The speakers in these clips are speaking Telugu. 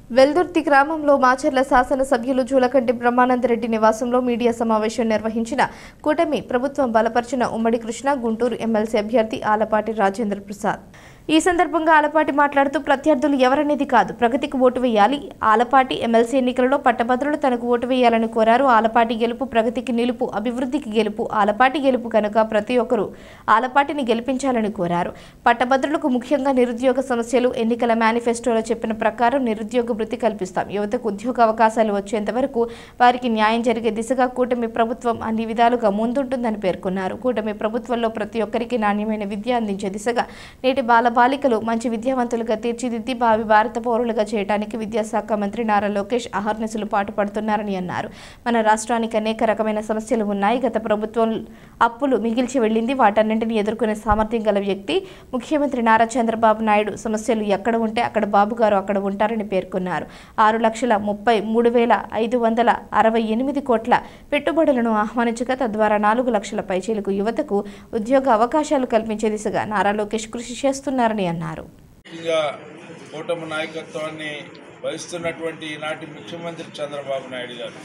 వెల్దుర్తి గ్రామంలో మాచర్ల శాసనసభ్యులు జూలకంటి బ్రహ్మానందరెడ్డి నివాసంలో మీడియా సమావేశం నిర్వహించిన కూటమి ప్రభుత్వం బలపరిచిన ఉమ్మడి కృష్ణా గుంటూరు ఎమ్మెల్సీ అభ్యర్థి ఆలపాటి రాజేంద్ర ప్రసాద్. ఈ సందర్భంగా ఆలపాటి మాట్లాడుతూ ప్రత్యర్థులు ఎవరనేది కాదు, ప్రగతికి ఓటు వేయాలి. ఆలపాటి ఎమ్మెల్సీ ఎన్నికలలో పట్టభద్రులు తనకు ఓటు వేయాలని కోరారు. ఆలపాటి గెలుపు ప్రగతికి నిలుపు, అభివృద్ధికి గెలుపు. ఆలపాటి గెలుపు కనుక ప్రతి ఒక్కరూ ఆలపాటిని గెలిపించాలని కోరారు. పట్టభద్రులకు ముఖ్యంగా నిరుద్యోగ సమస్యలు ఎన్నికల మేనిఫెస్టోలో చెప్పిన ప్రకారం నిరుద్యోగ వృత్తి కల్పిస్తాం. యువతకు ఉద్యోగ అవకాశాలు వచ్చేంత వరకు వారికి న్యాయం జరిగే దిశగా కూటమి ప్రభుత్వం అన్ని విధాలుగా ముందుంటుందని పేర్కొన్నారు. కూటమి ప్రభుత్వంలో ప్రతి ఒక్కరికి నాణ్యమైన విద్య అందించే దిశగా నేటి బాలికలు మంచి విద్యావంతులుగా తీర్చిదిద్ది భావి భారత పౌరులుగా చేయడానికి విద్యాశాఖ మంత్రి నారా లోకేష్ అహర్నిశలు పాటుపడుతున్నారని అన్నారు. మన రాష్ట్రానికి అనేక రకమైన సమస్యలు ఉన్నాయి. గత ప్రభుత్వం అప్పులు మిగిల్చి వెళ్ళింది. వాటన్నింటినీ ఎదుర్కొనే సామర్థ్యం గల వ్యక్తి ముఖ్యమంత్రి నారా చంద్రబాబు నాయుడు. సమస్యలు ఎక్కడ ఉంటే అక్కడ బాబు గారు అక్కడ ఉంటారని పేర్కొన్నారు. 6,33,568 కోట్ల పెట్టుబడులను ఆహ్వానించగా తద్వారా 4 లక్షల పైచీలకు యువతకు ఉద్యోగ అవకాశాలు కల్పించే దిశగా నారా లోకేష్ కృషి చేస్తున్నారని అన్నారు. కూటమి నాయకత్వాన్ని వహిస్తున్నటువంటి ఈనాటి ముఖ్యమంత్రి చంద్రబాబు నాయుడు గారు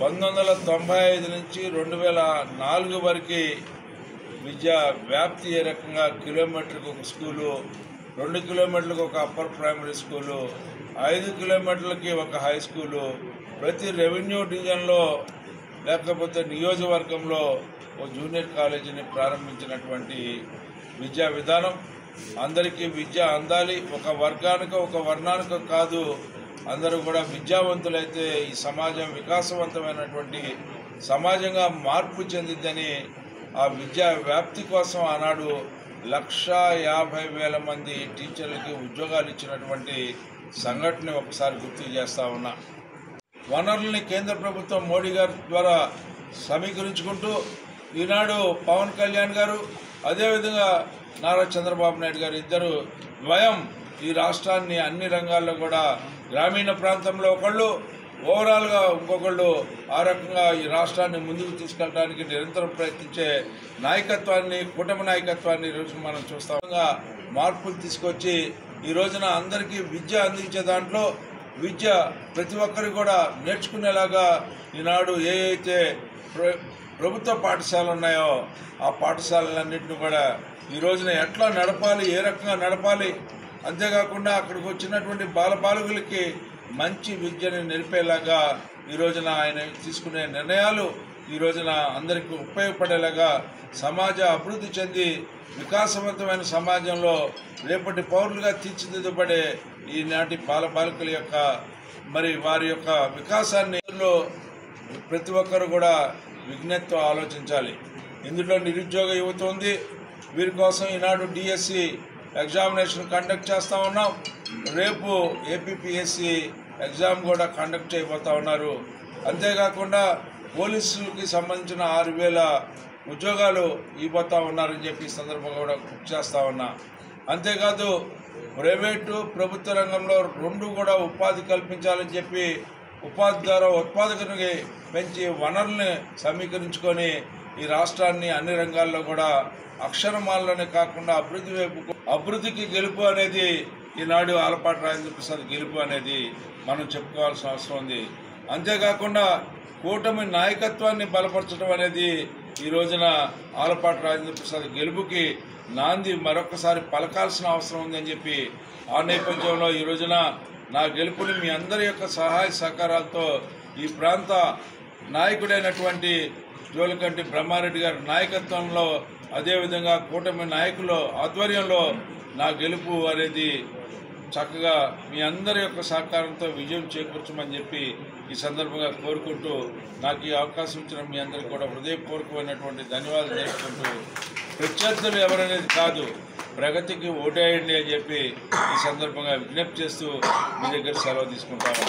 1995 నుంచి 2004 వరకు విద్యా వ్యాప్తి ఏ రకంగా కిలోమీటర్కి ఒక స్కూలు, 2 కిలోమీటర్లకు ఒక అప్పర్ ప్రైమరీ స్కూలు, 5 కిలోమీటర్లకి ఒక హై స్కూలు, ప్రతి రెవెన్యూ డివిజన్లో లేకపోతే నియోజకవర్గంలో ఓ జూనియర్ కాలేజీని ప్రారంభించినటువంటి విద్యా విధానం. అందరికీ విద్య అందాలి, ఒక వర్గానికో ఒక వర్ణానికో కాదు, అందరూ కూడా విద్యావంతులైతే ఈ సమాజం వికాసవంతమైనటువంటి సమాజంగా మార్పు చెందిద్దని ఆ విద్యా వ్యాప్తి కోసం ఆనాడు 1,50,000 మంది టీచర్లకి ఉద్యోగాలు ఇచ్చినటువంటి సంఘటన ఒకసారి గుర్తు చేస్తా ఉన్నా. వనరుల్ని కేంద్ర ప్రభుత్వం మోడీ గారి ద్వారా సమీకరించుకుంటూ ఈనాడు పవన్ కళ్యాణ్ గారు అదేవిధంగా నారా చంద్రబాబు నాయుడు గారు ఇద్దరు ద్వయం ఈ రాష్ట్రాన్ని అన్ని రంగాల్లో కూడా గ్రామీణ ప్రాంతంలో ఒకళ్ళు, ఓవరాల్గా ఇంకొకళ్ళు ఆ రకంగా ఈ రాష్ట్రాన్ని ముందుకు తీసుకెళ్ళడానికి నిరంతరం ప్రయత్నించే నాయకత్వాన్ని, కూటమి నాయకత్వాన్ని ఈరోజు మనం చూస్తాం. మార్పులు తీసుకొచ్చి ఈ రోజున అందరికీ విద్య అందించే దాంట్లో విద్య ప్రతి ఒక్కరు కూడా నేర్చుకునేలాగా ఈనాడు ఏ అయితే ప్రభుత్వ పాఠశాలలు ఉన్నాయో ఆ పాఠశాలలన్నింటినీ కూడా ఈ రోజున ఎట్లా నడపాలి, ఏ రకంగా నడపాలి, అంతేకాకుండా అక్కడికి వచ్చినటువంటి బాలబాలికలకి మంచి విద్యను నిలిపేలాగా ఈ రోజున ఆయన తీసుకునే నిర్ణయాలు ఈ రోజున అందరికీ ఉపయోగపడేలాగా సమాజ అభివృద్ధి చెంది వికాసవంతమైన సమాజంలో రేపటి పౌరులుగా తీర్చిదిద్దబడే ఈనాటి బాలబాలికల యొక్క వారి యొక్క వికాసాన్ని ప్రతి ఒక్కరు కూడా విజ్ఞతతో ఆలోచించాలి. ఇందులో నిరుద్యోగ యువత ఉంది. వీరి కోసం ఈనాడు డిఎస్సి ఎగ్జామినేషన్ కండక్ట్ చేస్తూ ఉన్నాం. రేపు ఏపీపీఎస్సి ఎగ్జామ్ కూడా కండక్ట్ చేయబోతూ ఉన్నారు. అంతేకాకుండా పోలీసులకి సంబంధించిన 6,000 ఉద్యోగాలు ఇవ్వబోతూ ఉన్నారని చెప్పి ఈ సందర్భంగా కూడా గుర్తు చేస్తూ ఉన్నా. అంతేకాదు ప్రైవేటు ప్రభుత్వ రంగంలో 2 కూడా ఉపాధి కల్పించాలని చెప్పి ఉపాధి ద్వారా ఉత్పాదకతని పెంచి వనరుల్ని సమీకరించుకొని ఈ రాష్ట్రాన్ని అన్ని రంగాల్లో కూడా అక్షరమాలలోనే కాకుండా అభివృద్ధికి గెలుపు అనేది ఈనాడు ఆలపాటి రాజేంద్ర ప్రసాద్ గెలుపు అనేది మనం చెప్పుకోవాల్సిన అవసరం ఉంది. అంతేకాకుండా కూటమి నాయకత్వాన్ని బలపరచడం అనేది ఈ రోజున ఆలపాటి రాజేంద్ర ప్రసాద్ గెలుపుకి నాంది మరొకసారి పలకాల్సిన అవసరం ఉందని చెప్పి ఆ నేపథ్యంలో ఈ రోజున నా గెలుపుని మీ అందరి యొక్క సహాయ సహకారాలతో ఈ ప్రాంత నాయకుడైనటువంటి జూలకంటి బ్రహ్మారెడ్డి గారి నాయకత్వంలో అదేవిధంగా కూటమి నాయకుల ఆధ్వర్యంలో నా గెలుపు అనేది చక్కగా మీ అందరి యొక్క సహకారంతో విజయం చేకూర్చమని చెప్పి ఈ సందర్భంగా కోరుకుంటూ నాకు ఈ అవకాశం ఇచ్చిన మీ అందరికీ కూడా హృదయపూర్వకమైనటువంటి ధన్యవాదాలు తెలుపుకుంటూ ప్రత్యర్థులు ఎవరనేది కాదు, ప్రగతికి ఓటేయండి అని చెప్పి ఈ సందర్భంగా విజ్ఞప్తి చేస్తూ మీ దగ్గర సెలవు తీసుకుంటాము.